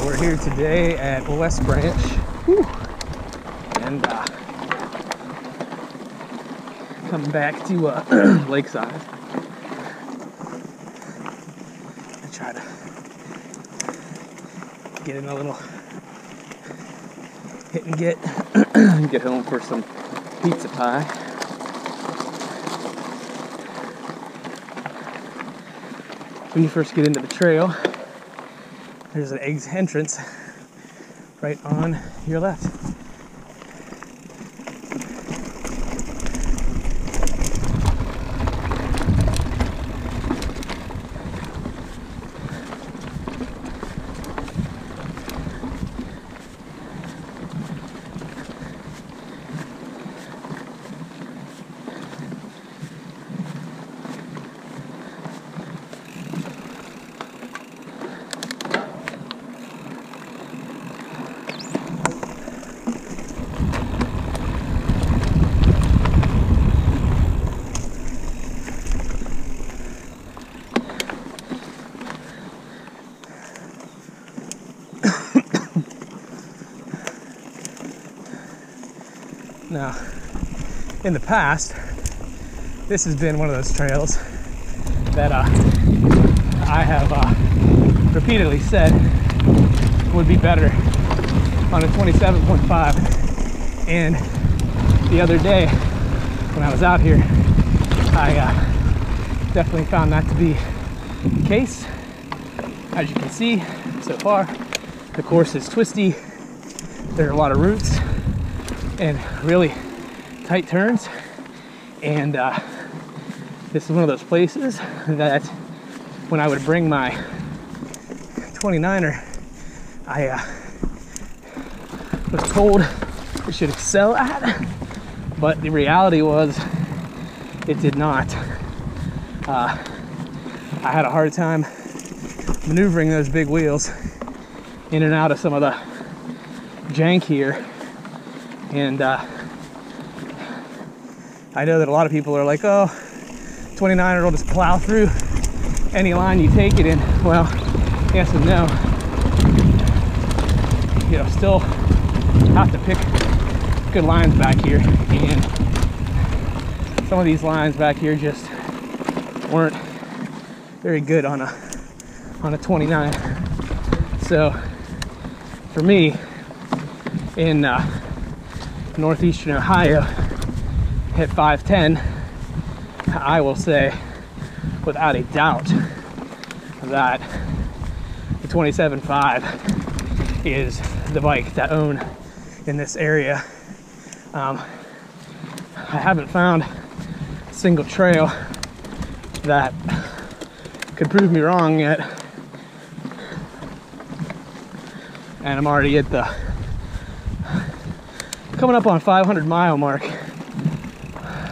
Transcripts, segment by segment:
We're here today at West Branch. Whew. And coming back to Lakeside. I try to get in a little hit and get home for some pizza pie. When you first get into the trail, there's an entrance right on your left. Now, in the past, this has been one of those trails that I have repeatedly said would be better on a 27.5. And the other day, when I was out here, I definitely found that to be the case. As you can see so far, the course is twisty. There are a lot of roots and really tight turns, and this is one of those places that when I would bring my 29er, I was told it should excel at, but the reality was it did not. I had a hard time maneuvering those big wheels in and out of some of the jank here. And I know that a lot of people are like, oh, 29er will just plow through any line you take it in. Well, yes and no. You know, still have to pick good lines back here. And some of these lines back here just weren't very good on a 29. So for me, in northeastern Ohio at 5'10", I will say without a doubt that the 27.5 is the bike to own in this area. I haven't found a single trail that could prove me wrong yet, and I'm already at the coming up on 500 mile mark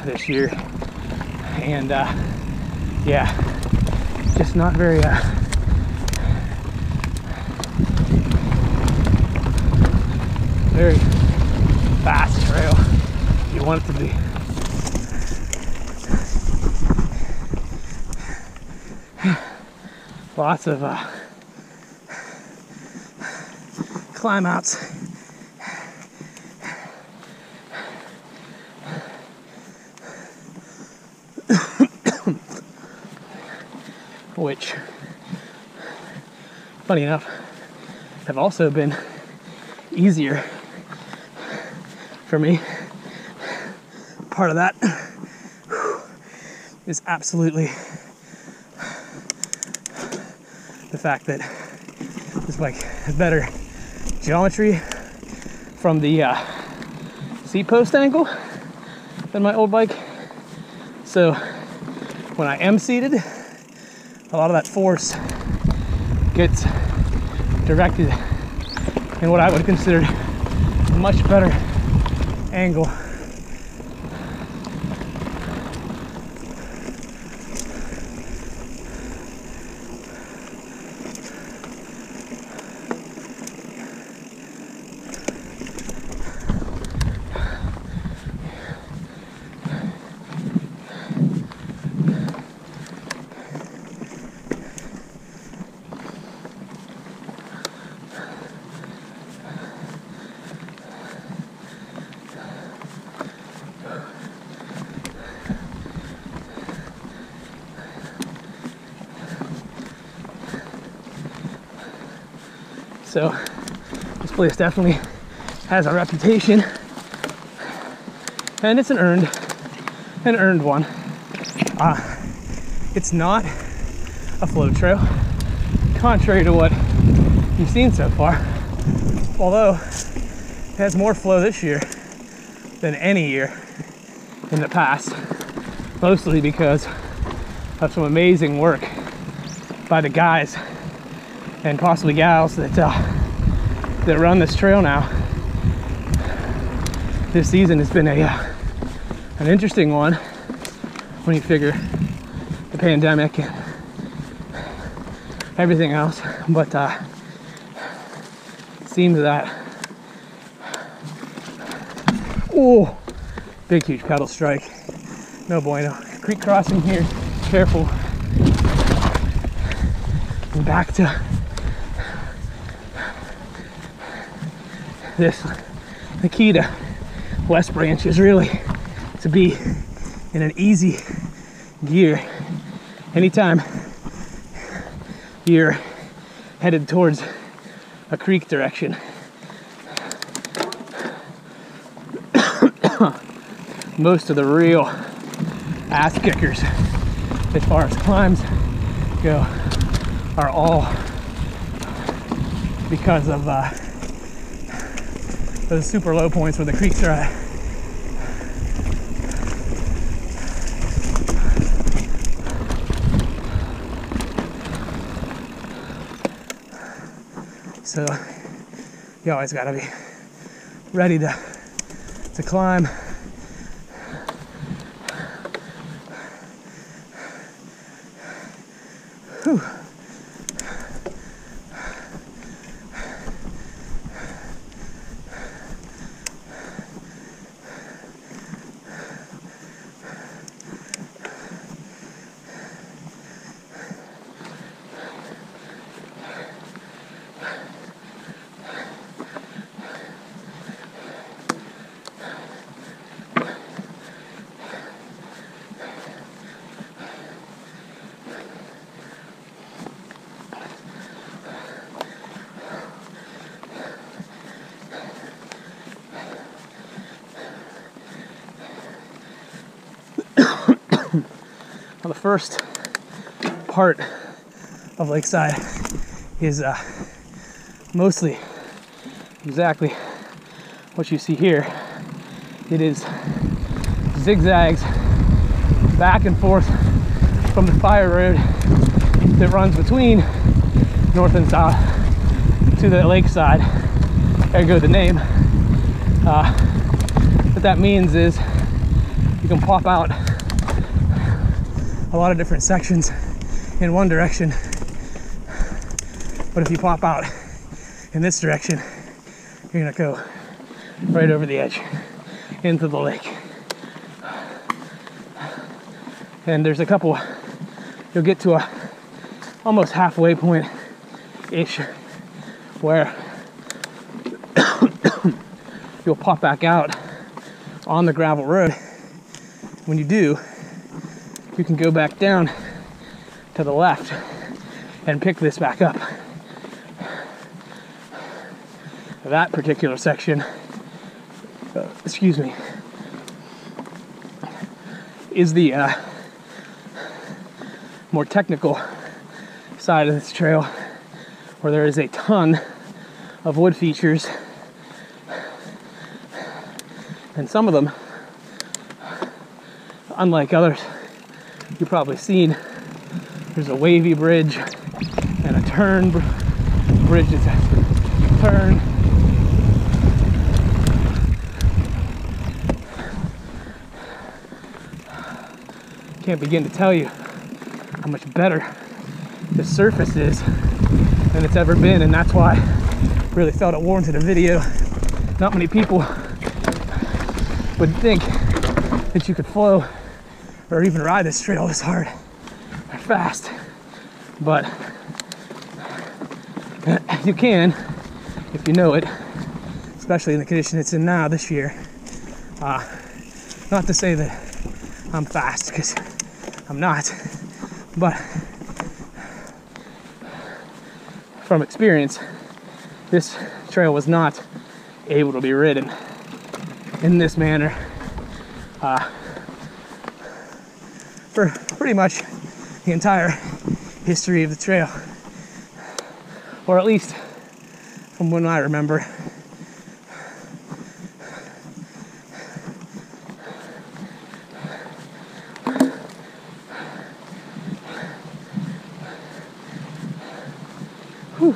this year, and yeah, just not very very fast trail you want it to be. Lots of climb outs. Which, funny enough, have also been easier for me. Part of that is absolutely the fact that this bike has better geometry from the seat post angle than my old bike. So when I am seated, a lot of that force gets directed in what I would consider a much better angle. So this place definitely has a reputation, and it's an earned one. It's not a float trail, contrary to what you've seen so far, although it has more flow this year than any year in the past, mostly because of some amazing work by the guys and possibly gals that run this trail now. This season has been an interesting one when you figure the pandemic and everything else, but it seems that oh, big huge pedal strike, no bueno. Creek crossing here, careful. And back to this. The key to West Branch is really to be in an easy gear anytime you're headed towards a creek direction. Most of the real ass kickers as far as climbs go are all because of those super low points where the creeks are at. So you always gotta be ready to climb. Whew. Well, the first part of Lakeside is mostly exactly what you see here. It is zigzags back and forth from the fire road that runs between north and south to the lakeside. Ergo the name. What that means is you can pop out a lot of different sections in one direction, but if you pop out in this direction, you're gonna go right over the edge into the lake. And there's a couple, you'll get to a almost halfway point ish where you'll pop back out on the gravel road. When you do, you can go back down to the left and pick this back up. That particular section, excuse me, is the more technical side of this trail, where there is a ton of wood features, and some of them, unlike others you've probably seen, there's a wavy bridge and a turn bridge that's a turn. Can't begin to tell you how much better the surface is than it's ever been, and that's why I really felt it warranted a video. Not many people would think that you could flow or even ride this trail this hard or fast, but you can if you know it, especially in the condition it's in now this year. Not to say that I'm fast, because I'm not, but from experience, this trail was not able to be ridden in this manner for pretty much the entire history of the trail, or at least from when I remember. Whew.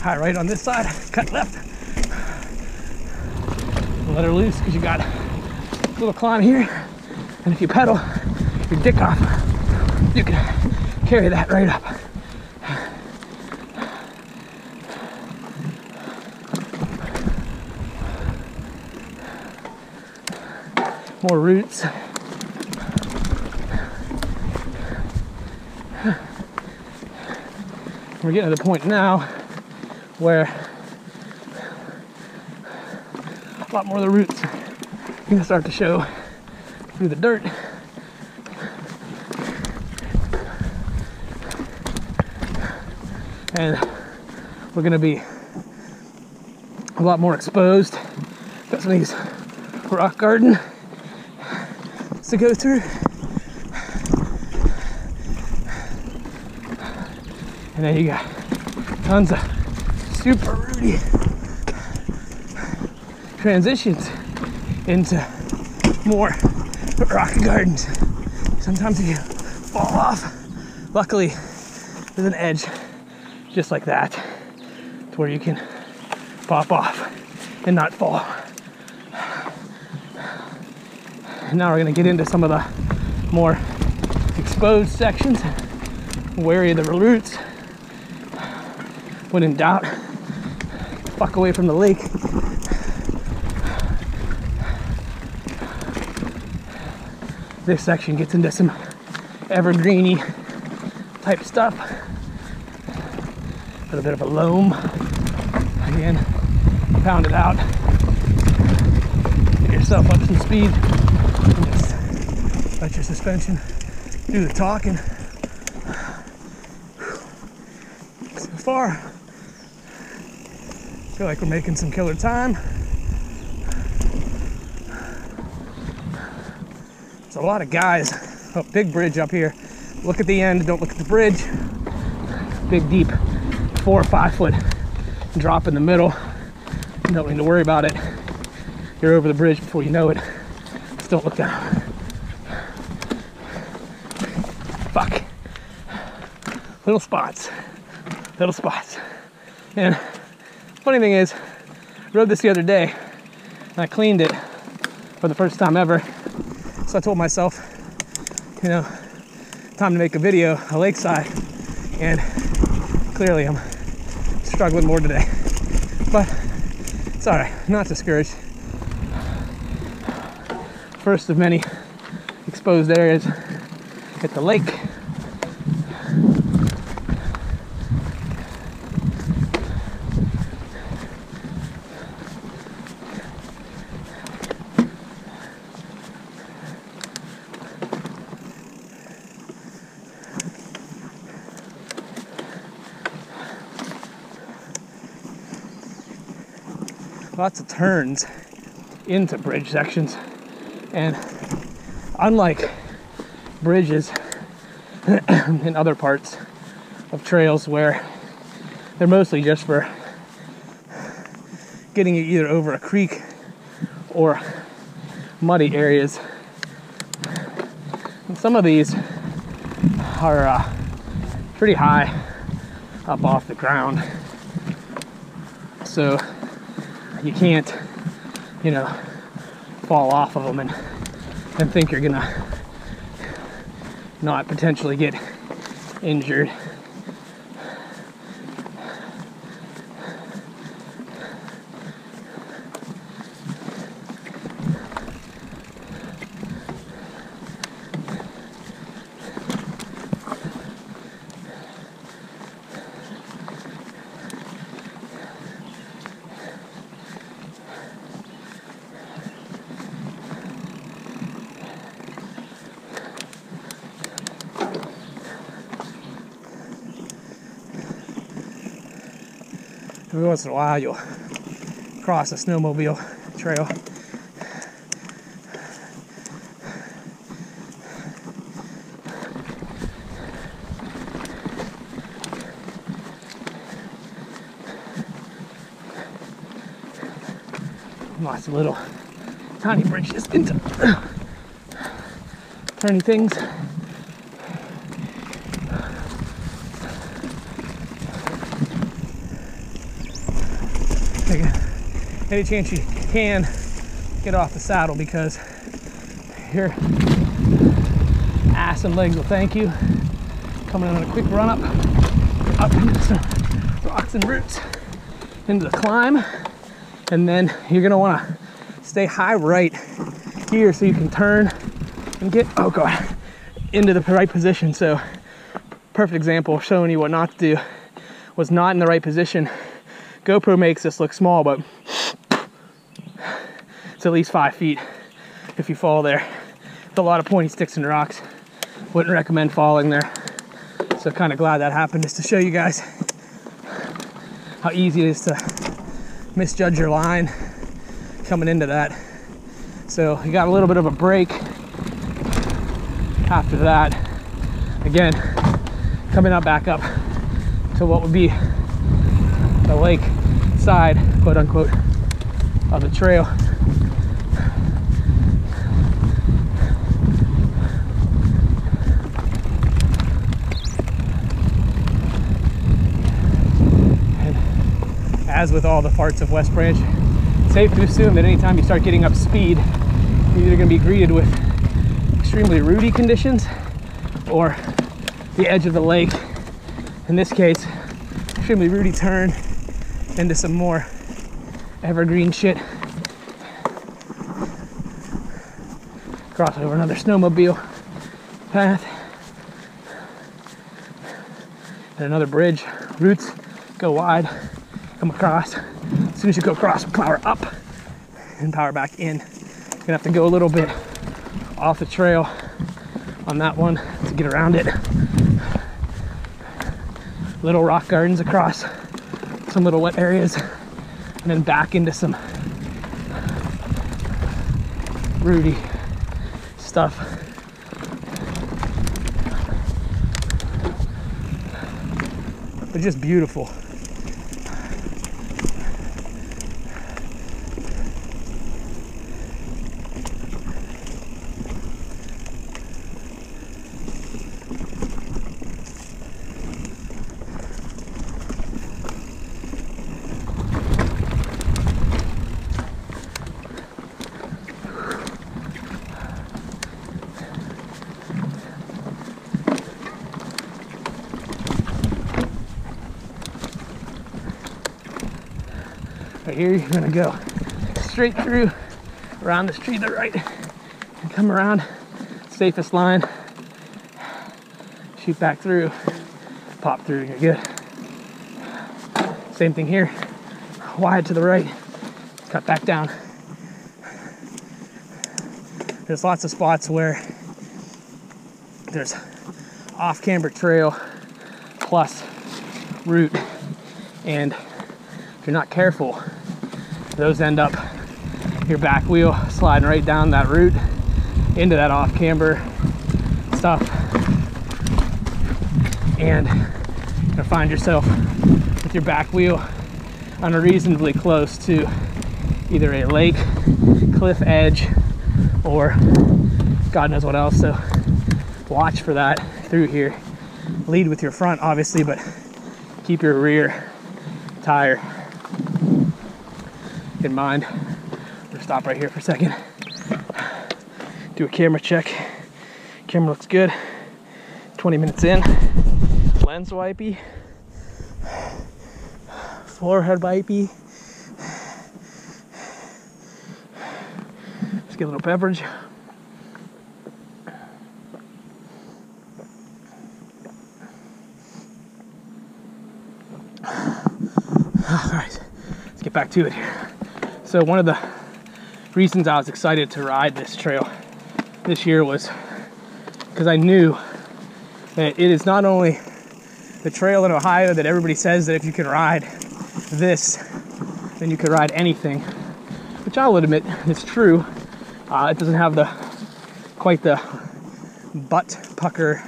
High right on this side, cut left. Let her loose because you got a little climb here. And if you pedal your dick off, you can carry that right up. More roots. We're getting to the point now where a lot more of the roots are going to start to show through the dirt. And we're going to be a lot more exposed. Got some of these rock garden to go through. And then you got tons of super rooty transitions into more rock gardens. Sometimes you fall off. Luckily, there's an edge just like that to where you can pop off and not fall. And now we're going to get into some of the more exposed sections. Wary of the roots. When in doubt, fuck away from the lake. This section gets into some evergreeny type stuff. A little bit of a loam. Again, pound it out. Get yourself up some speed. And just let your suspension do the talking. So far, I feel like we're making some killer time. There's a lot of guys. Oh, big bridge up here. Look at the end, don't look at the bridge. Big, deep, 4 or 5 foot drop in the middle. You don't need to worry about it. You're over the bridge before you know it. Just don't look down. Fuck. Little spots. Little spots. And funny thing is, I rode this the other day and I cleaned it for the first time ever. So I told myself, you know, time to make a video, a Lakeside, and clearly I'm struggling more today. But it's all right, not discouraged. First of many exposed areas at the lake. Lots of turns into bridge sections, and unlike bridges in other parts of trails where they're mostly just for getting you either over a creek or muddy areas. And some of these are pretty high up off the ground, so you can't, you know, fall off of them and think you're gonna not potentially get injured. Every once in a while you'll cross a snowmobile trail. Lots of little tiny bridges into turny things. Any chance you can, get off the saddle, because your ass and legs will thank you. Coming on a quick run up into some rocks and roots, into the climb, and then you're gonna wanna stay high right here so you can turn and get, oh god, into the right position. So perfect example of showing you what not to do. Was not in the right position. GoPro makes this look small, but it's at least 5 feet if you fall there. With a lot of pointy sticks and rocks. Wouldn't recommend falling there. So kind of glad that happened, just to show you guys how easy it is to misjudge your line coming into that. So you got a little bit of a break after that. Again, coming up back up to what would be the lake side, quote unquote, of the trail. And as with all the parts of West Branch, it's safe to assume that anytime you start getting up speed, you're either going to be greeted with extremely rooty conditions or the edge of the lake. In this case, extremely rooty turn into some more evergreen shit. Cross over another snowmobile path and another bridge. Roots go wide, come across. As soon as you go across, power up and power back in. You're gonna have to go a little bit off the trail on that one to get around it. Little rock gardens across some little wet areas, and then back into some rooty stuff. But just beautiful. Right here, you're gonna go straight through, around this tree to the right, and come around, safest line, shoot back through, pop through, you're good. Same thing here, wide to the right, cut back down. There's lots of spots where there's off-camber trail plus route, and if you're not careful, those end up your back wheel sliding right down that route into that off-camber stuff, and or find yourself with your back wheel on a reasonably close to either a lake, cliff edge, or God knows what else. So watch for that through here. Lead with your front, obviously, but keep your rear tire in mind. We're gonna stop right here for a second. Do a camera check. Camera looks good. 20 minutes in. Lens wipey. Forehead wipey. Let's get a little beverage. All right, let's get back to it here. So one of the reasons I was excited to ride this trail this year was because I knew that it is not only the trail in Ohio that everybody says that if you can ride this, then you could ride anything, which I'll admit is true. It doesn't have quite the butt pucker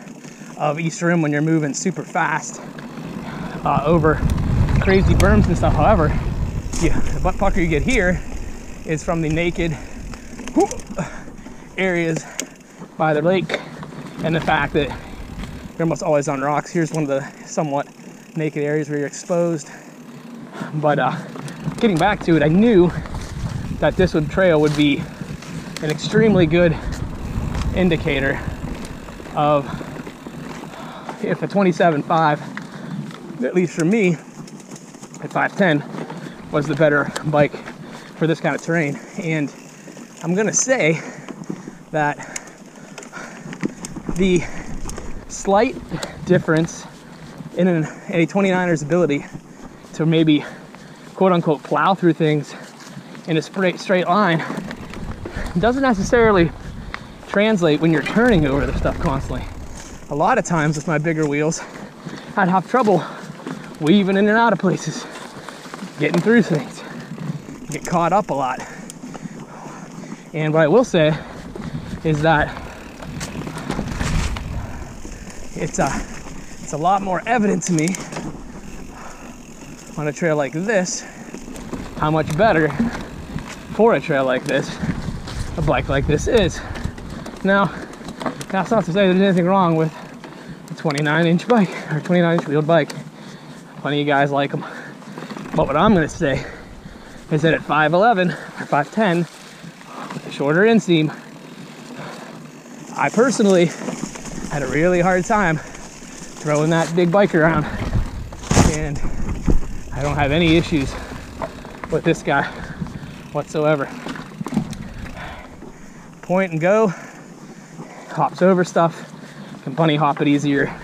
of East Rim when you're moving super fast over crazy berms and stuff. However, the butt pucker you get here is from the naked areas by the lake, and the fact that you're almost always on rocks. Here's one of the somewhat naked areas where you're exposed. But getting back to it, I knew that this trail would be an extremely good indicator of if a 27.5, at least for me, at 5'10", was the better bike for this kind of terrain. And I'm gonna say that the slight difference in a 29er's ability to maybe quote unquote plow through things in a straight line doesn't necessarily translate when you're turning over the stuff constantly. A lot of times with my bigger wheels, I'd have trouble weaving in and out of places, getting through things, get caught up a lot. And what I will say is that it's a lot more evident to me on a trail like this how much better for a trail like this a bike like this is. Now, that's not to say there's anything wrong with a 29-inch bike or 29-inch wheeled bike. Plenty of guys like them. But what I'm going to say is that at 5'11 or 5'10 with a shorter inseam, I personally had a really hard time throwing that big bike around, and I don't have any issues with this guy whatsoever. Point and go, hops over stuff, can bunny hop it easier.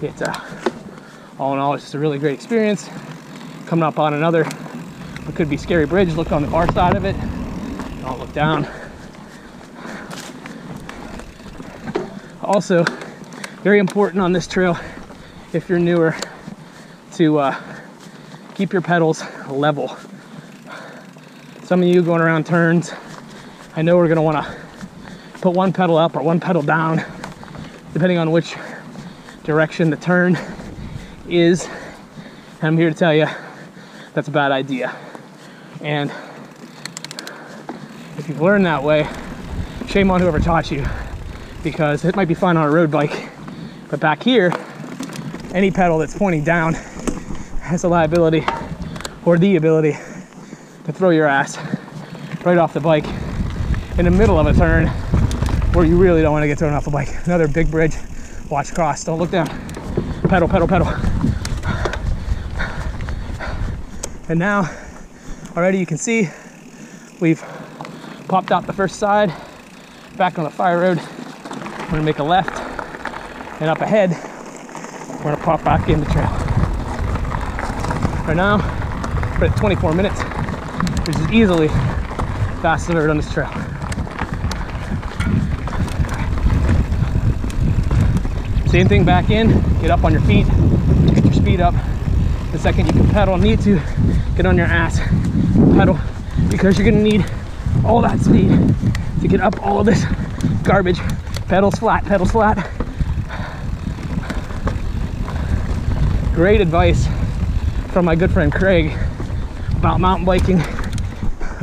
It's all in all, it's just a really great experience. Coming up on another, what could be scary bridge. Look on the far side of it, don't look down. Also, very important on this trail, if you're newer, to keep your pedals level. Some of you going around turns, I know we're gonna wanna put one pedal up or one pedal down, depending on which direction the turn is. And I'm here to tell you, that's a bad idea. And if you've learned that way, shame on whoever taught you, because it might be fun on a road bike, but back here, any pedal that's pointing down has a liability or the ability to throw your ass right off the bike in the middle of a turn where you really don't want to get thrown off a bike. Another big bridge, watch cross, don't look down. Pedal, pedal, pedal. And now, already you can see, we've popped out the first side, back on the fire road. We're gonna make a left, and up ahead, we're gonna pop back in the trail. Right now, we're at 24 minutes, which is easily fastest I've ever done this trail. Same thing back in, get up on your feet, get your speed up. The second you can pedal, need to get on your ass, pedal, because you're gonna need all that speed to get up all of this garbage. Pedals flat, pedals flat. great advice from my good friend Craig about mountain biking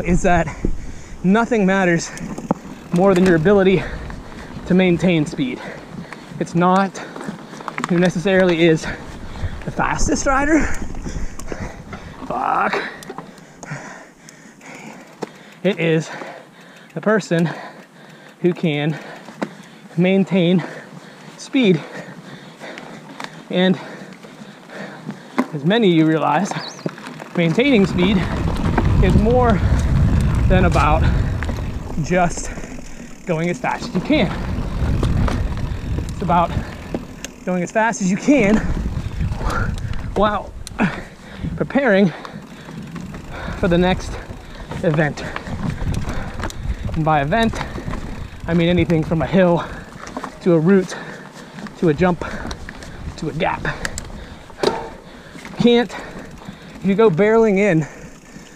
is that nothing matters more than your ability to maintain speed. It's not who necessarily is the fastest rider. Fuck. It is the person who can maintain speed. And as many of you realize, maintaining speed is more than about just going as fast as you can. It's about going as fast as you can while preparing for the next event. And by event, I mean anything from a hill to a route to a jump to a gap. If you go barreling in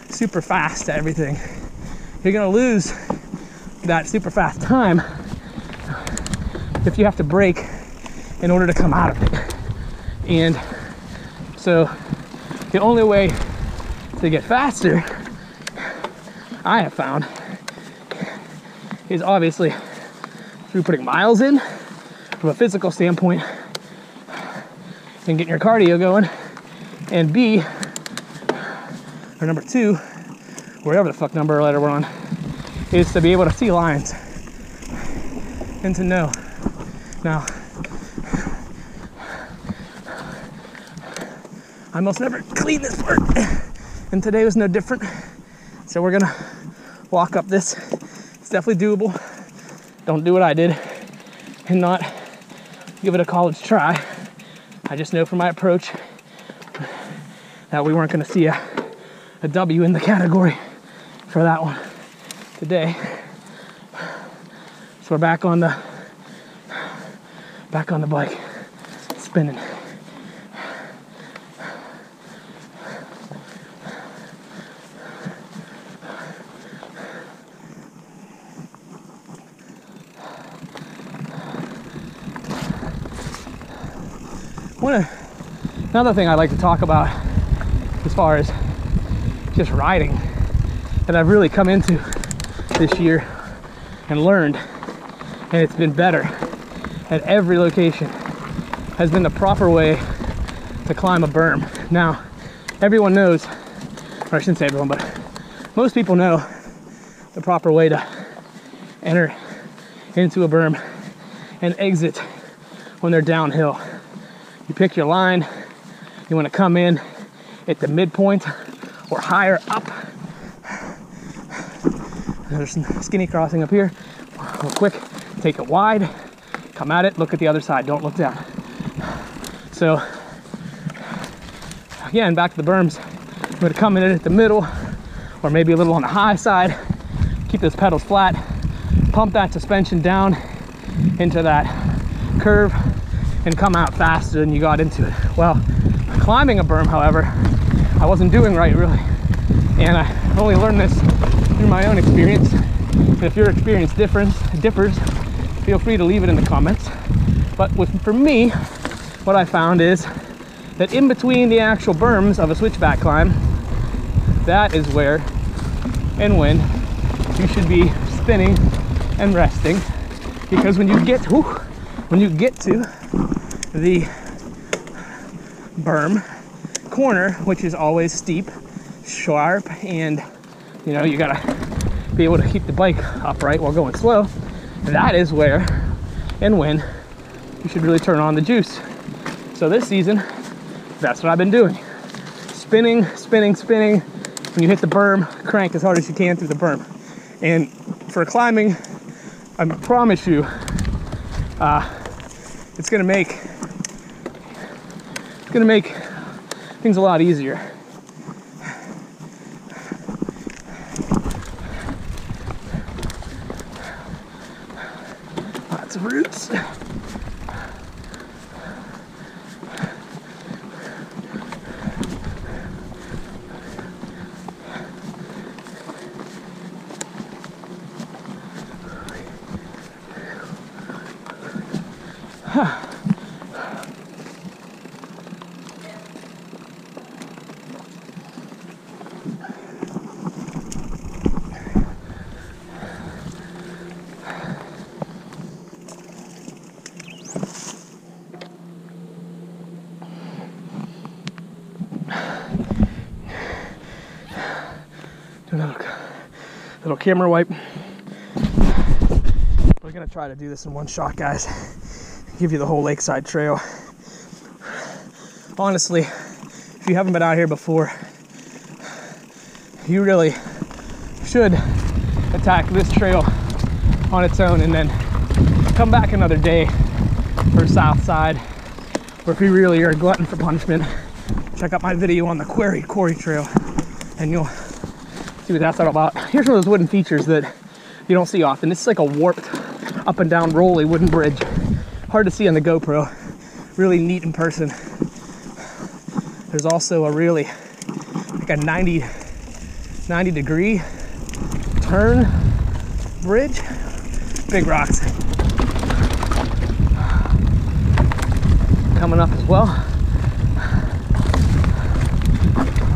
super fast to everything, you're gonna lose that super fast time if you have to brake in order to come out of it. And so the only way to get faster, I have found, is obviously through putting miles in from a physical standpoint and getting your cardio going, and B, or number two, wherever the fuck number or letter we're on, is to be able to see lines and to know. Now, I almost never clean this part, and today was no different. So we're gonna walk up this. It's definitely doable. Don't do what I did and not give it a college try. I just know from my approach that we weren't gonna see a W in the category for that one today. So we're back on the bike, spinning. Another thing I'd like to talk about as far as just riding that I've really come into this year and learned, and it's been better at every location, has been the proper way to climb a berm. Now, everyone knows, or I shouldn't say everyone, but most people know the proper way to enter into a berm and exit when they're downhill. You pick your line. You want to come in at the midpoint or higher up. There's some skinny crossing up here. Real quick, take it wide, come at it, look at the other side, don't look down. So, again, back to the berms. I'm going to come in at the middle or maybe a little on the high side. Keep those pedals flat. Pump that suspension down into that curve and come out faster than you got into it. Well, climbing a berm, however, I wasn't doing right really. And I only learned this through my own experience. And if your experience differs, feel free to leave it in the comments. But for me, what I found is that in between the actual berms of a switchback climb, that is where and when you should be spinning and resting. Because when you get to the berm corner, which is always steep, sharp, and you know, you gotta be able to keep the bike upright while going slow, that is where and when you should really turn on the juice. So this season, that's what I've been doing. Spinning. When you hit the berm, crank as hard as you can through the berm. And for climbing, I promise you, it's gonna make things a lot easier. Lots of roots. Little camera wipe. We're gonna try to do this in one shot, guys. Give you the whole Lakeside Trail. Honestly, if you haven't been out here before, you really should attack this trail on its own and then come back another day for south side, or if you really are a glutton for punishment, check out my video on the Quarry Trail and you'll see what that's all about. Here's one of those wooden features that you don't see often. This is like a warped up and down rolly wooden bridge. Hard to see on the GoPro. Really neat in person. There's also a really like a 90 degree turn bridge. Big rocks coming up as well.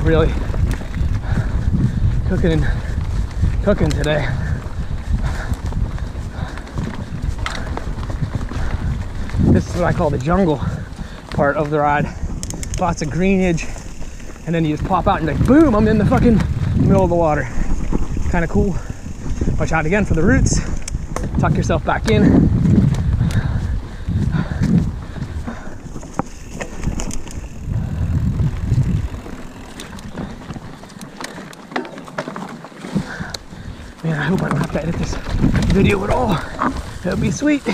Really cooking today. This is what I call the jungle part of the ride. Lots of greenage, and then you just pop out and like, boom, I'm in the fucking middle of the water. Kind of cool. Watch out again for the roots. Tuck yourself back in. Man, I hope I don't have to edit this video at all. That would be sweet.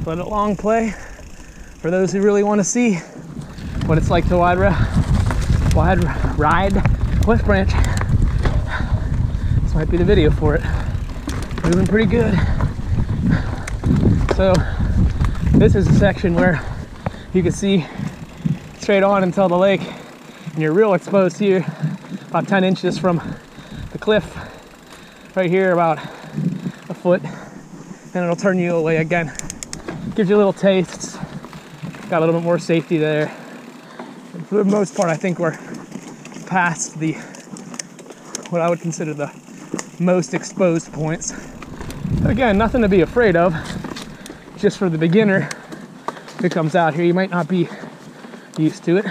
Let it long play for those who really want to see what it's like to wide ride West Branch. This might be the video for it. Moving pretty good. So this is a section where you can see straight on until the lake, and you're real exposed here, about 10 inches from the cliff. Right here about a foot, and it'll turn you away again. Gives you little tastes. Got a little bit more safety there. And for the most part, I think we're past the what I would consider the most exposed points. Again, nothing to be afraid of. Just for the beginner who comes out here, you might not be used to it.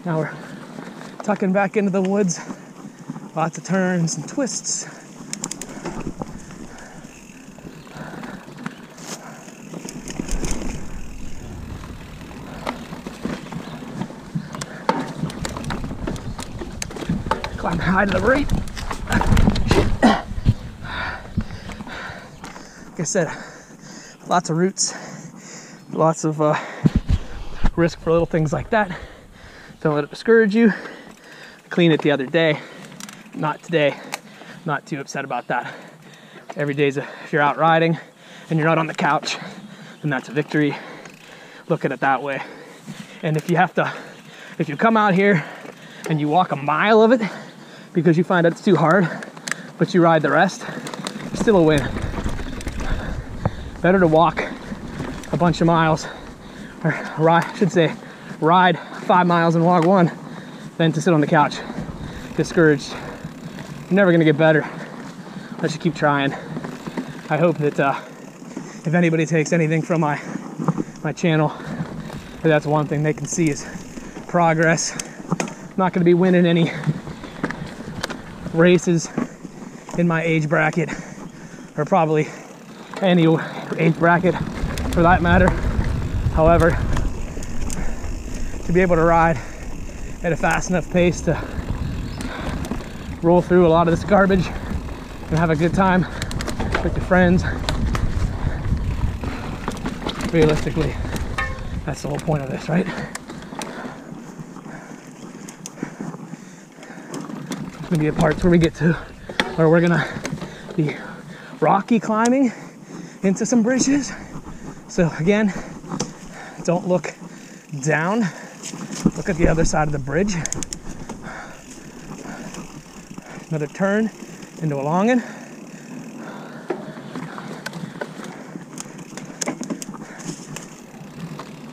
Now we're tucking back into the woods. Lots of turns and twists. Climb high to the right. Like I said, lots of roots, lots of risk for little things like that. Don't let it discourage you. I cleaned it the other day, not today. Not too upset about that. Every day's if you're out riding and you're not on the couch, then that's a victory. Look at it that way. And if you come out here and you walk a mile of it because you find out it's too hard, but you ride the rest, still a win. Better to walk a bunch of miles, or ride 5 miles and walk 1 than to sit on the couch discouraged. You're never gonna get better unless you keep trying. I hope that if anybody takes anything from my channel, that's one thing they can see is progress. I'm not gonna be winning any races in my age bracket, or probably any age bracket for that matter. However, to be able to ride at a fast enough pace to roll through a lot of this garbage and have a good time with your friends, realistically, that's the whole point of this, right? There's gonna be a parts where we get to where we're gonna be rocky climbing into some bridges. So again, don't look down, look at the other side of the bridge. Another turn into a long one.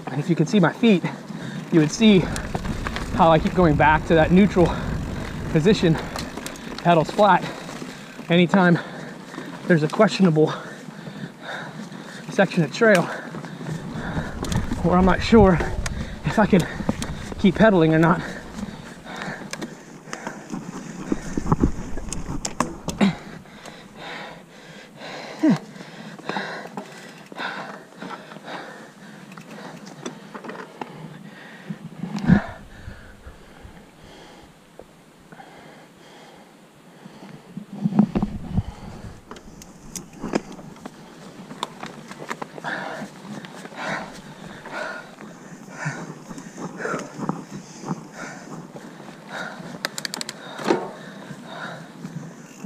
And if you could see my feet, you would see how I keep going back to that neutral position, pedals flat. Anytime there's a questionable section of trail where I'm not sure if I can keep pedaling or not,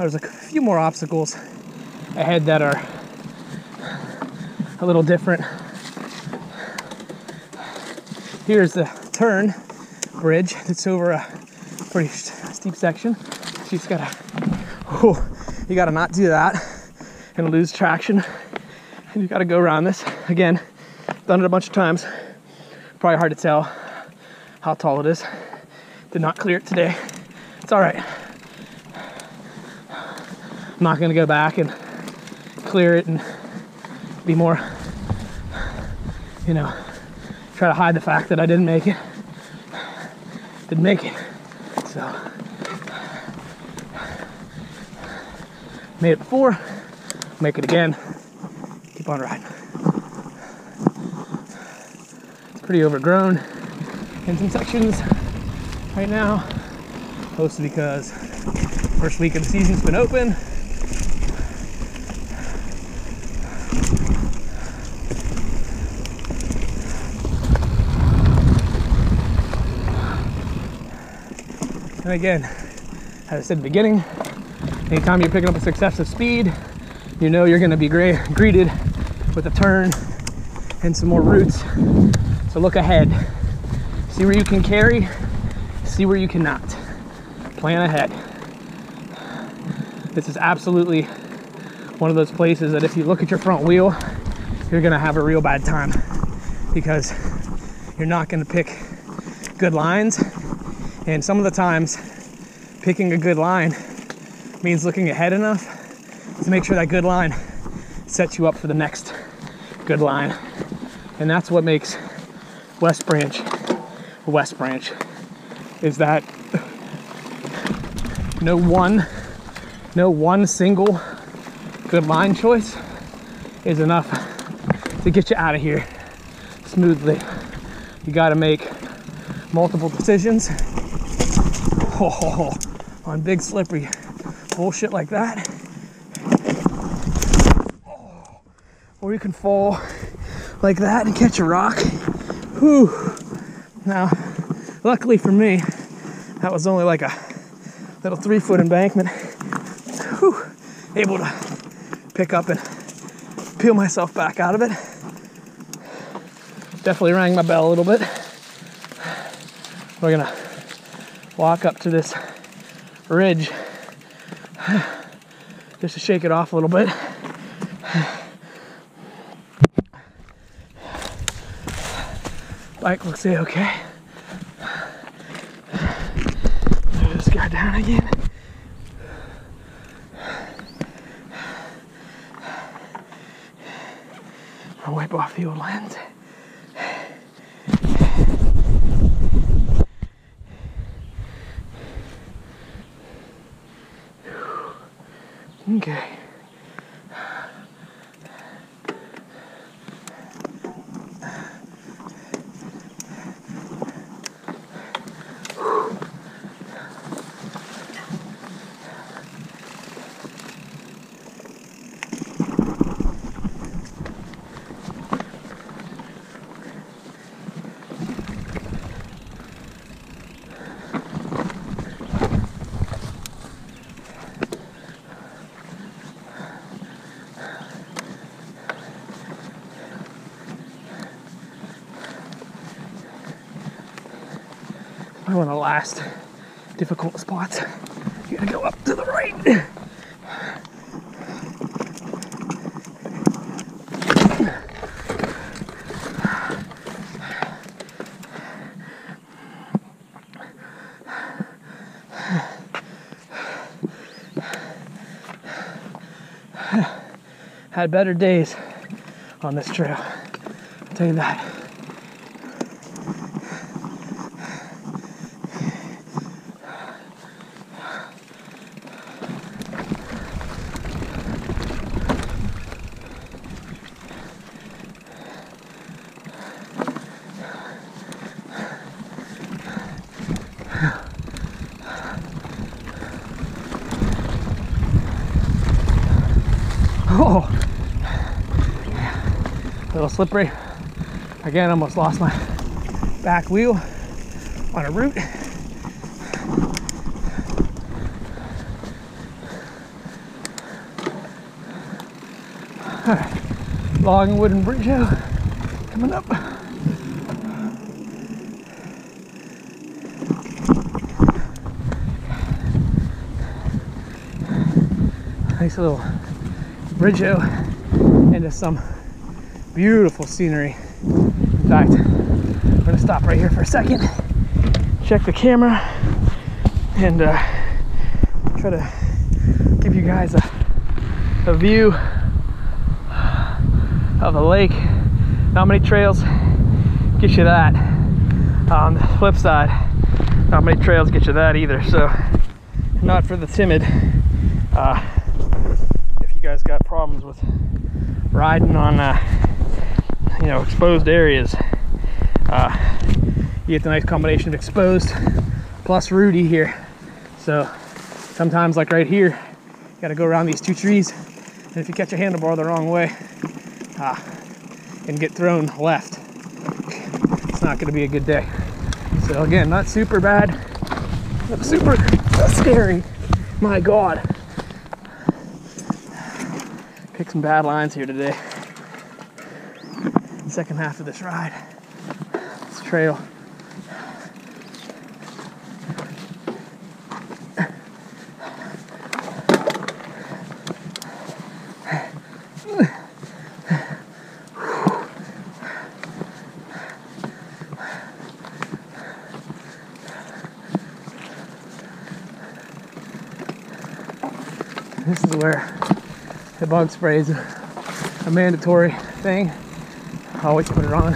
there's a few more obstacles ahead that are a little different. Here's the turn bridge that's over a pretty steep section. You just gotta, you gotta not do that and lose traction. And you gotta go around this. Again, done it a bunch of times. Probably hard to tell how tall it is. Did not clear it today. It's all right. I'm not gonna go back and clear it and be more, you know, try to hide the fact that I didn't make it. Didn't make it. So, made it before, make it again, keep on riding. It's pretty overgrown in some sections right now, mostly because first week of the season's been open. And again, as I said at the beginning, anytime you're picking up a successive speed, you know you're gonna be greeted with a turn and some more roots. So look ahead. See where you can carry, see where you cannot. Plan ahead. This is absolutely one of those places that if you look at your front wheel, you're gonna have a real bad time because you're not gonna pick good lines. And some of the times, picking a good line means looking ahead enough to make sure that good line sets you up for the next good line. And that's what makes West Branch, is that no one single good line choice is enough to get you out of here smoothly. You gotta make multiple decisions. On big slippery bullshit like that. Or you can fall like that and catch a rock. Whew. Now, luckily for me, that was only like a little 3-foot embankment. Whew. Able to pick up and peel myself back out of it. Definitely rang my bell a little bit. We're gonna walk up to this ridge just to shake it off a little bit. Bike looks okay. There's this guy down again. I'll wipe off the old lens. Okay. One of the last difficult spots. You gotta go up to the right. Had better days on this trail, I'll tell you that. Oh, a little slippery. Again, almost lost my back wheel on a root. Log and wooden bridge out coming up. Nice little bridge out into some beautiful scenery. In fact, I'm gonna stop right here for a second, check the camera, and try to give you guys a view of the lake. Not many trails get you that. On the flip side, not many trails get you that either. So, not for the timid. If you guys got problems with riding on, you know, exposed areas, you get the nice combination of exposed plus rooty here. So sometimes, like right here, you got to go around these two trees, and if you catch a handlebar the wrong way and get thrown left, it's not going to be a good day. So again, not super bad, not super scary. My God, pick some bad lines here today. Second half of this ride, this trail. This is where the bug spray is a mandatory thing. I always put it on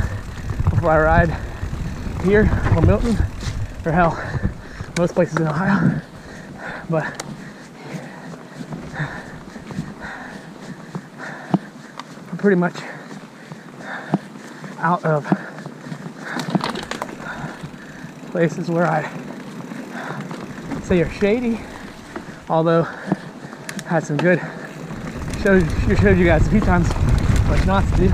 before I ride here or Milton, or hell, most places in Ohio. But I'm pretty much out of places where I say are shady, although had some good, showed you guys a few times what not to do.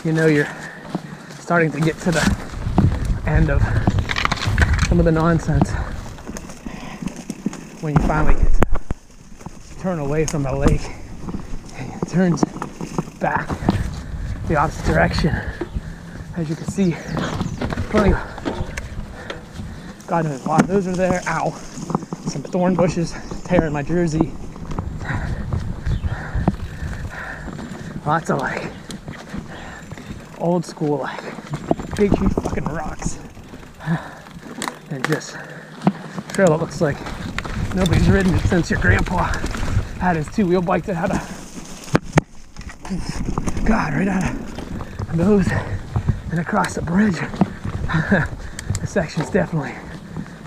You know you're starting to get to the end of some of the nonsense when you finally get to turn away from the lake and it turns back the opposite direction. As you can see, plenty of God knows why those are there. Ow. Some thorn bushes tearing my jersey. Lots of like old school, like big huge fucking rocks, and just trail that looks like nobody's ridden it since your grandpa had his two-wheel bike that had a God right out of the nose and across the bridge. The sections definitely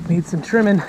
need some trimming.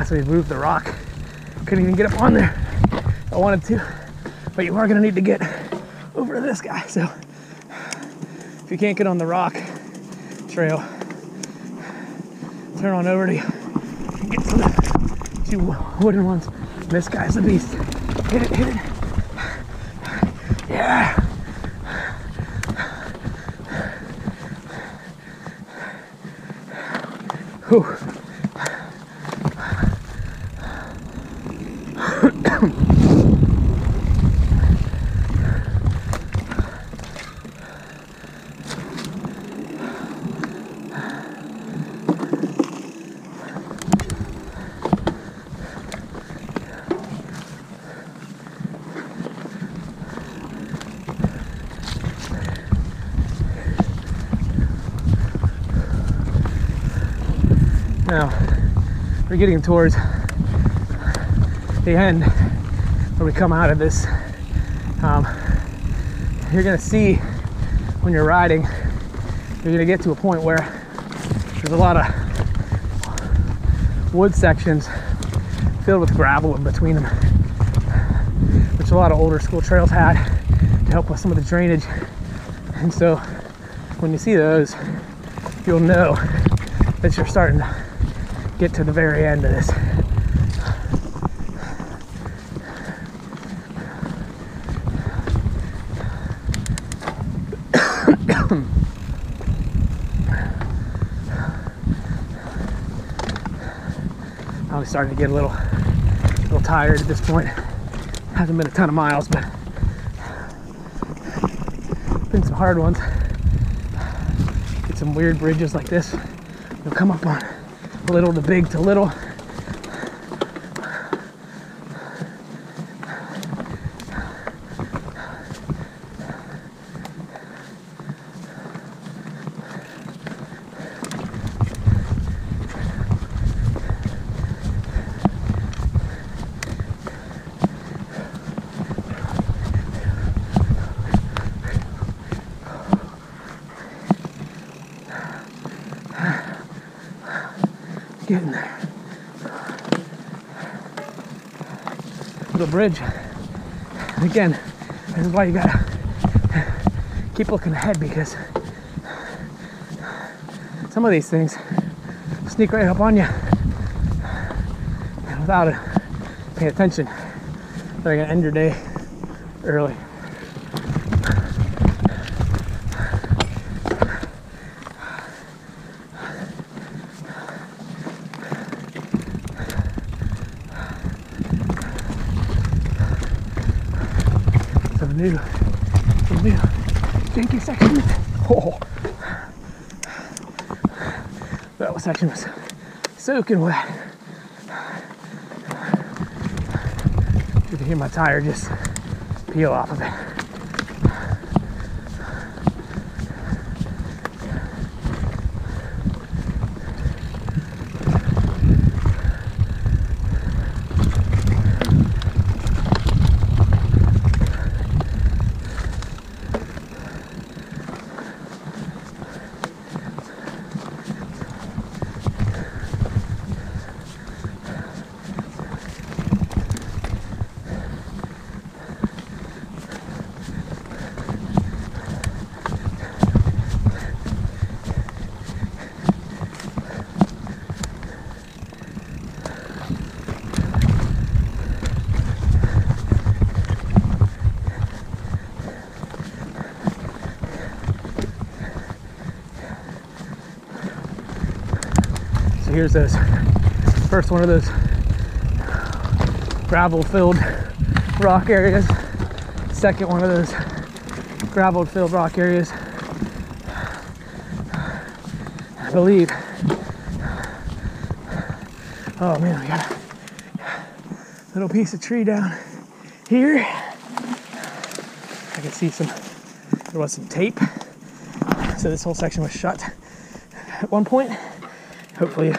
So we moved the rock. Couldn't even get up on there. I wanted to. but you are gonna need to get over to this guy. So if you can't get on the rock trail, turn on over to get to the 2 wooden ones. This guy's a beast. Hit it, hit it. Yeah. Whew. Now, we're getting towards the end where we come out of this. You're gonna see when you're riding, you're gonna get to a point where there's a lot of wood sections filled with gravel in between them, which a lot of older school trails had to help with some of the drainage. And so when you see those, you'll know that you're starting to get to the very end of this. I'm starting to get a little tired at this point. Hasn't been a ton of miles, but been some hard ones. Get some weird bridges like this. You'll come up on little to big to little. Getting there. Little bridge. And again, this is why you gotta keep looking ahead, because some of these things sneak right up on you, and without paying attention, they're gonna end your day early. Some new janky section. Oh, that section was soaking wet. You can hear my tire just peel off of it. Here's those first one of those gravel filled rock areas, second one of those gravel filled rock areas. I believe, oh man, we got a little piece of tree down here. I can see there was some tape, so this whole section was shut at one point. Hopefully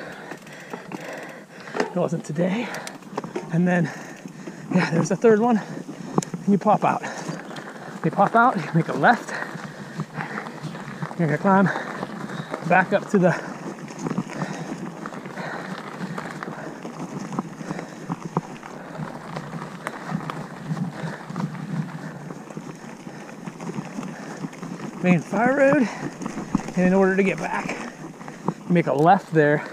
it wasn't today. And then, yeah, there's a third one, and you pop out. You pop out, you make a left. You're gonna climb back up to the main fire road, and in order to get back, you make a left there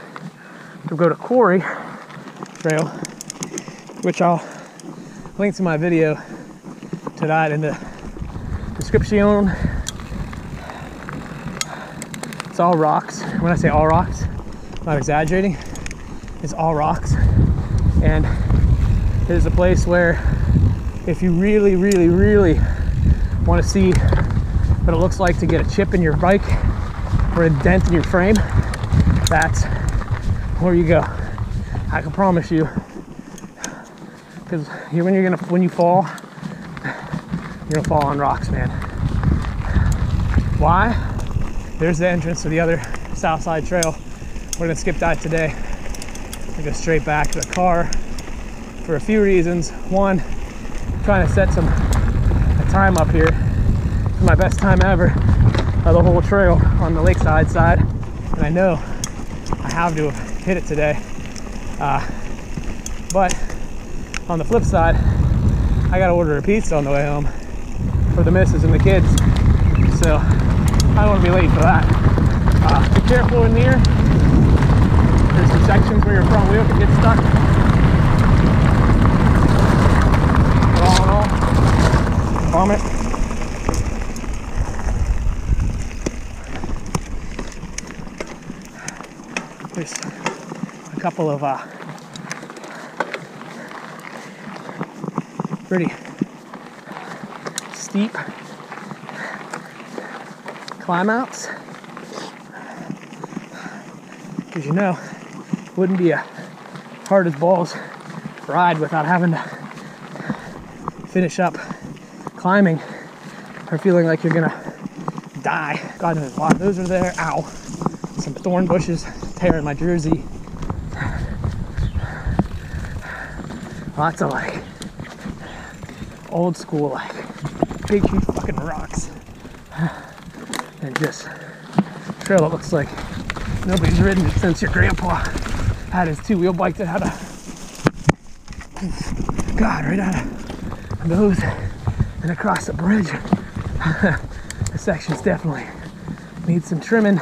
to go to Quarry Trail, which I'll link to my video to that in the description. It's all rocks. When I say all rocks, I'm not exaggerating. It's all rocks, and it is a place where if you really, really, really want to see what it looks like to get a chip in your bike or a dent in your frame, that's where you go. I can promise you, because when you fall, you're gonna fall on rocks, man. Why? There's the entrance to the other Southside Trail. We're gonna skip that today and go straight back to the car for a few reasons. One, trying to set a time up here. It's my best time ever of the whole trail on the Lakeside side, and I know I have to have hit it today. But on the flip side, I gotta order a pizza on the way home for the missus and the kids, so I don't want to be late for that. Be careful in here. There's some sections where your front wheel can get stuck. But all in all, vomit. There's a couple of pretty steep climb outs, because you know it wouldn't be a hard as balls ride without having to finish up climbing or feeling like you're gonna die. God knows why those are there. Ow. Some thorn bushes tearing my jersey. Lots of like old school, like big huge fucking rocks, and just trail that looks like nobody's ridden it since your grandpa had his two-wheel bike that had a right out of those and across the bridge. The sections definitely need some trimming.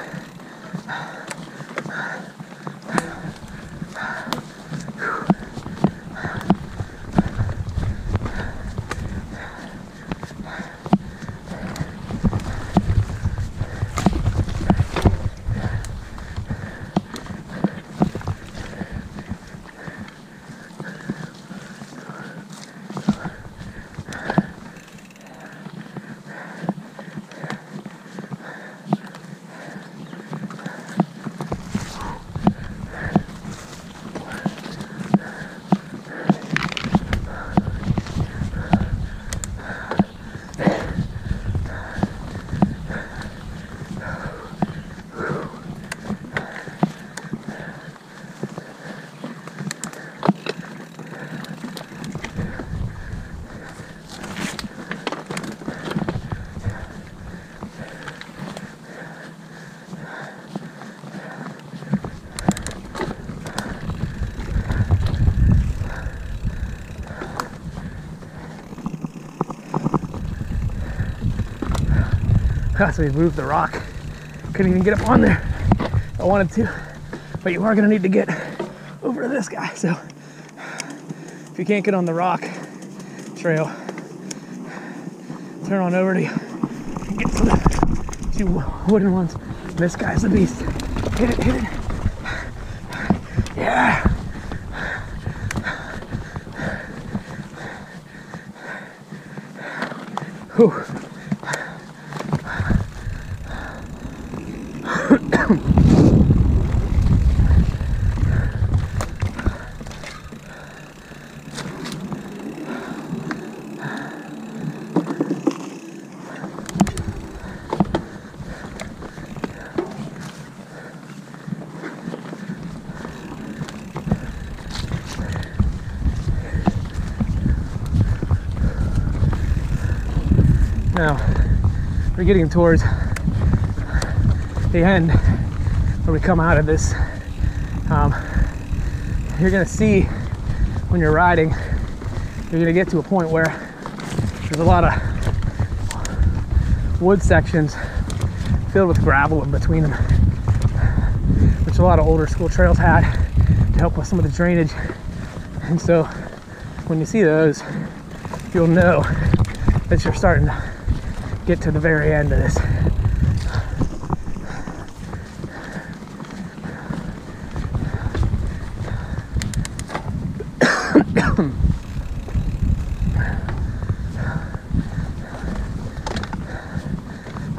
So we moved the rock. Couldn't even get up on there. I wanted to, but you are gonna need to get over to this guy. So if you can't get on the rock trail, turn on over to get to the two wooden ones. This guy's the beast. Hit it, hit it. Yeah. Whew. Now, we're getting towards the end where we come out of this. You're gonna see when you're riding, you're gonna get to a point where there's a lot of wood sections filled with gravel in between them, which a lot of older school trails had to help with some of the drainage. And so when you see those, you'll know that you're starting to get to the very end of this.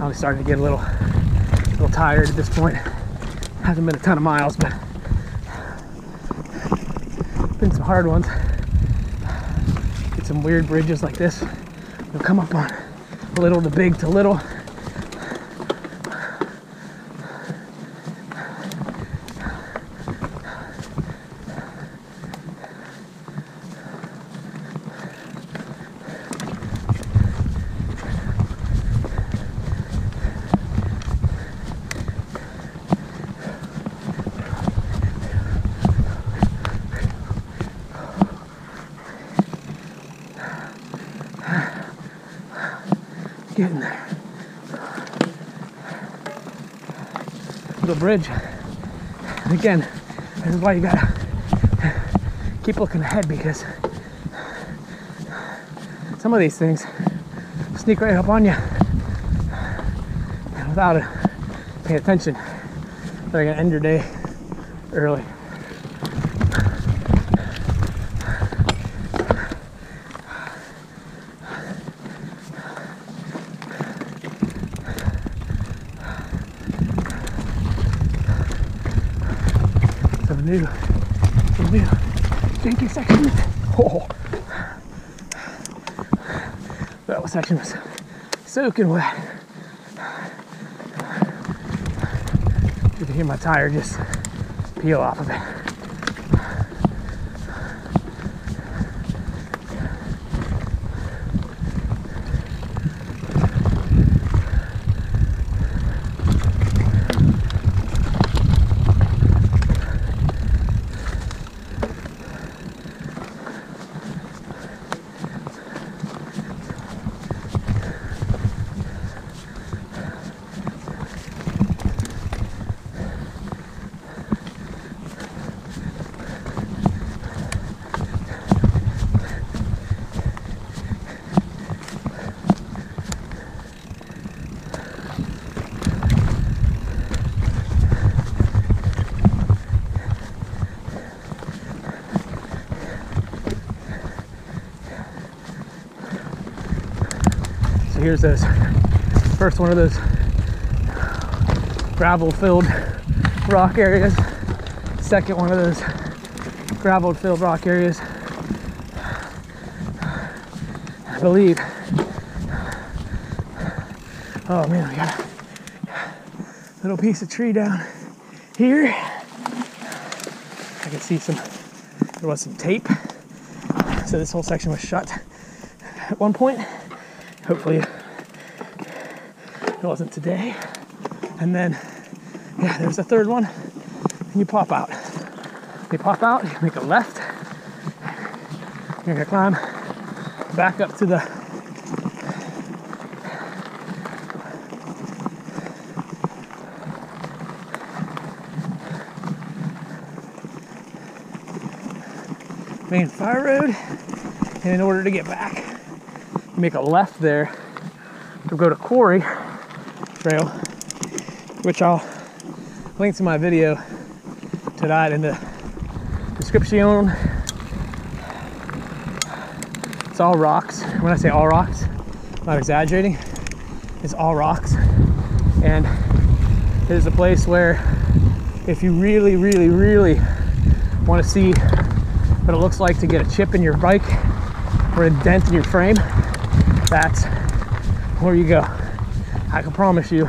I'm starting to get a little tired at this point. Hasn't been a ton of miles, but been some hard ones. Get some weird bridges like this. You'll come up on little to big to little. Getting there. Little bridge. And again, this is why you gotta keep looking ahead, because some of these things sneak right up on you, and without paying attention, they're gonna end your day early. Some new janky sections. Oh, that section was soaking wet. You can hear my tire just peel off of it. Here's this first one of those gravel filled rock areas, second one of those gravel filled rock areas. I believe, oh man, we got a little piece of tree down here. I can see there was some tape, so this whole section was shut at one point. Hopefully it wasn't today. And then, yeah, there's a third one. And you pop out. You pop out, you make a left. You're gonna climb back up to the main fire road. And in order to get back, make a left there to go to Quarry Trail, which I'll link to my video to that in the description. It's all rocks. When I say all rocks, I'm not exaggerating. It's all rocks. And it is a place where if you really, really, really want to see what it looks like to get a chip in your bike or a dent in your frame, that's where you go. I can promise you,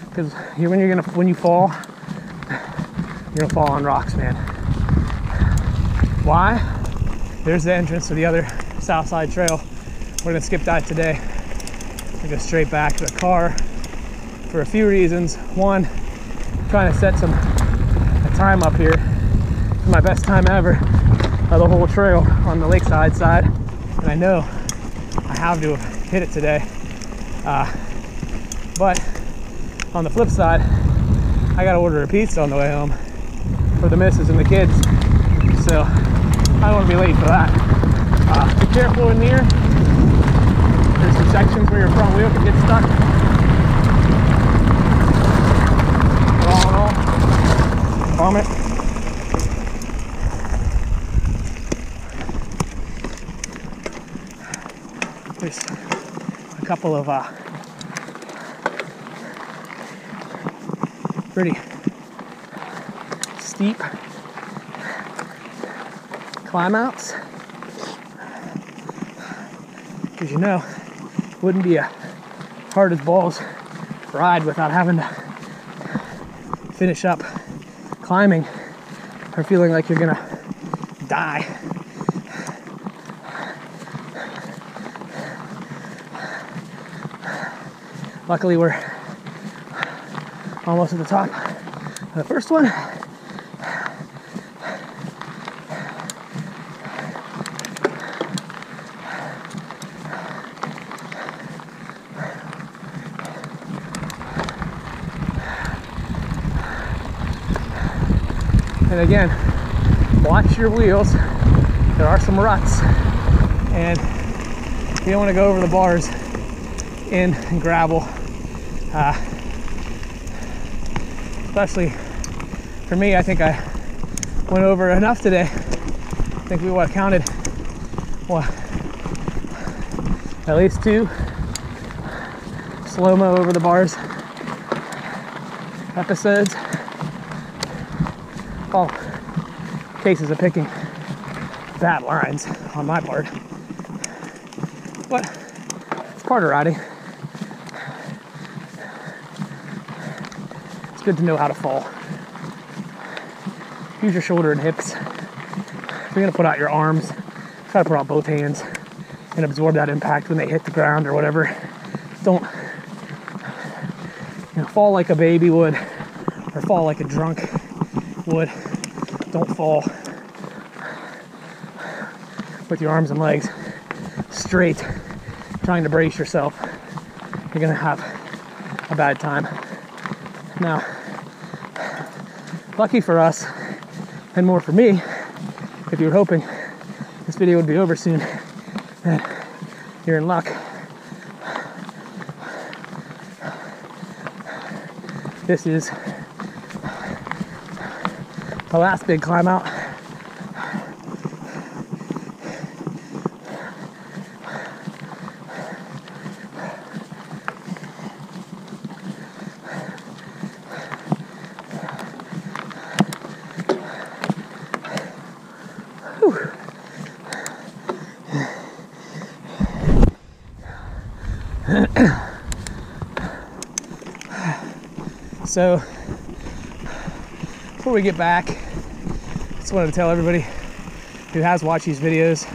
because when you fall, you're gonna fall on rocks, man. Why? There's the entrance to the other Southside Trail. We're gonna skip that today and go straight back to the car for a few reasons. One, trying to set a time up here. It's my best time ever of the whole trail on the Lakeside side, and I know I have to have hit it today. But on the flip side, I gotta order a pizza on the way home for the missus and the kids. So I don't want to be late for that. Be careful in here. There's some sections where your front wheel can get stuck. But all in all, vomit. There's a couple of pretty steep climb outs, because you know it wouldn't be a hard as balls ride without having to finish up climbing or feeling like you're gonna die. Luckily we're almost at the top of the first one. And again, watch your wheels. There are some ruts, and you don't want to go over the bars in gravel. Especially for me, I think I went over enough today. I think we counted at least 2 slow-mo over the bars episodes. All cases of picking bad lines on my part, but it's part of riding. It's good to know how to fall. Use your shoulder and hips. If you're gonna put out your arms, try to put out both hands and absorb that impact when they hit the ground or whatever. Don't fall like a baby would, or fall like a drunk would. Don't fall with your arms and legs straight, trying to brace yourself. You're gonna have a bad time. Now, lucky for us, and more for me, if you were hoping this video would be over soon, then you're in luck. This is the last big climb out. Whew. So before we get back, I just wanted to tell everybody who has watched these videos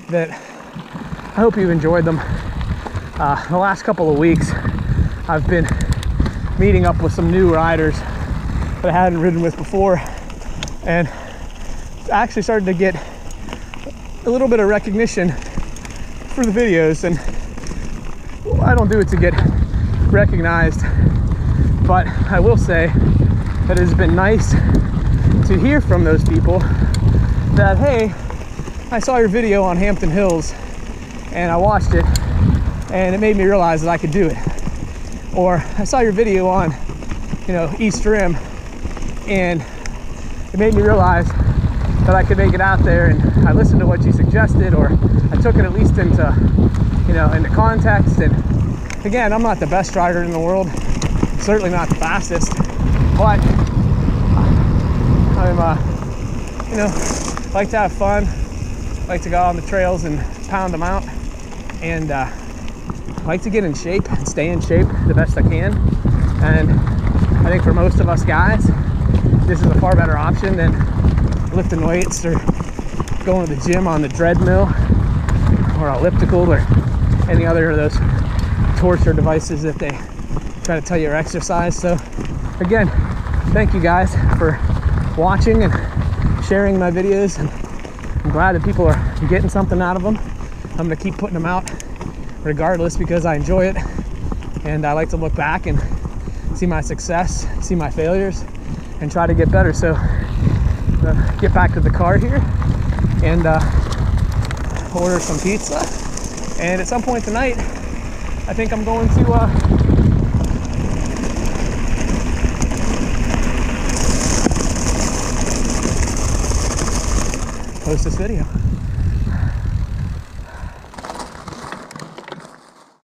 that I hope you've enjoyed them. The last couple of weeks I've been meeting up with some new riders that I hadn't ridden with before, and I actually started to get a little bit of recognition for the videos. And I don't do it to get recognized, but I will say that it has been nice to hear from those people that, hey, I saw your video on Hampton Hills and I watched it and it made me realize that I could do it. Or I saw your video on, East Rim and it made me realize that I could make it out there, and I listened to what you suggested, or I took it at least into context. And again, I'm not the best rider in the world, certainly not the fastest, but I'm like to have fun, like to go on the trails and pound them out, and like to get in shape and stay in shape the best I can. And I think for most of us guys, this is a far better option than lifting weights or going to the gym on the treadmill or elliptical or any other of those torture devices that they try to tell you are exercise. So again, thank you guys for watching and sharing my videos, and I'm glad that people are getting something out of them. I'm gonna keep putting them out regardless because I enjoy it, And I like to look back and see my success, see my failures, and try to get better. So get back to the car here and order some pizza. And at some point tonight, I think I'm going to post this video.